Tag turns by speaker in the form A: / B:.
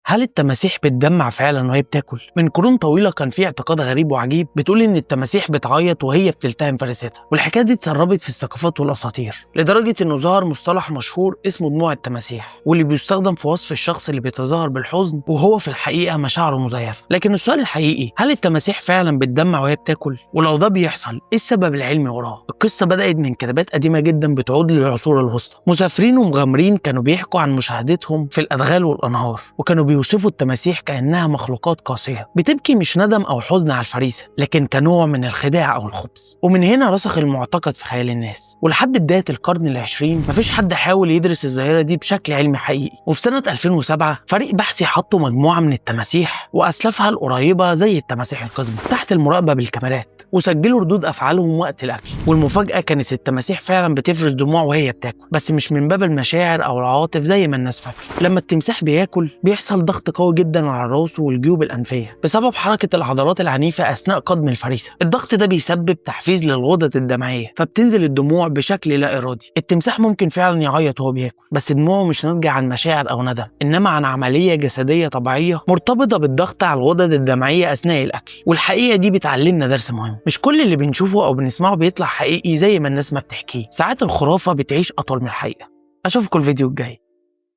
A: هل التماسيح بتدمع فعلا وهي بتاكل؟ من قرون طويله كان في اعتقاد غريب وعجيب بتقول ان التماسيح بتعيط وهي بتلتهم فريستها، والحكايه دي اتسربت في الثقافات والاساطير لدرجه انه ظهر مصطلح مشهور اسمه دموع التماسيح، واللي بيستخدم في وصف الشخص اللي بيتظاهر بالحزن وهو في الحقيقه مشاعره مزيفه. لكن السؤال الحقيقي، هل التماسيح فعلا بتدمع وهي بتاكل؟ ولو ده بيحصل، ايه السبب العلمي وراه؟ القصه بدات من كتابات قديمه جدا بتعود للعصور الوسطى. مسافرين ومغامرين كانوا بيحكوا عن مشاهدتهم في الادغال والانهار، وكانوا بيوصفوا التماسيح كأنها مخلوقات قاسية بتبكي مش ندم أو حزن على الفريسة، لكن كنوع من الخداع أو الخبث. ومن هنا رسخ المعتقد في خيال الناس، ولحد بداية القرن العشرين مفيش حد حاول يدرس الظاهرة دي بشكل علمي حقيقي. وفي سنة 2007 فريق بحثي حطوا مجموعة من التماسيح وأسلافها القريبة زي التماسيح القزمة تحت المراقبة بالكاميرات، وسجلوا ردود أفعالهم وقت الأكل. والمفاجأة كانت التماسيح فعلا بتفرز دموع وهي بتاكل، بس مش من باب المشاعر أو العواطف زي ما الناس فاكرة. لما التمساح بياكل بيحصل ضغط قوي جدا على الراس والجيوب الأنفية بسبب حركة العضلات العنيفة أثناء قضم الفريسة. الضغط ده بيسبب تحفيز للغدد الدمعية، فبتنزل الدموع بشكل لا إرادي. التمساح ممكن فعلا يعيط وهو بياكل، بس دموعه مش ناتجة عن مشاعر أو ندم، إنما عن عملية جسدية طبيعية مرتبطة بالضغط على الغدد الدمعية أثناء الأكل. والحقيقة دي بتعلمنا درس مهم، مش كل اللي بنشوفه أو بنسمعه بيطلع حقيقي زي ما الناس ما بتحكيه. ساعات الخرافة بتعيش أطول من الحقيقة. أشوفكم الفيديو الجاي.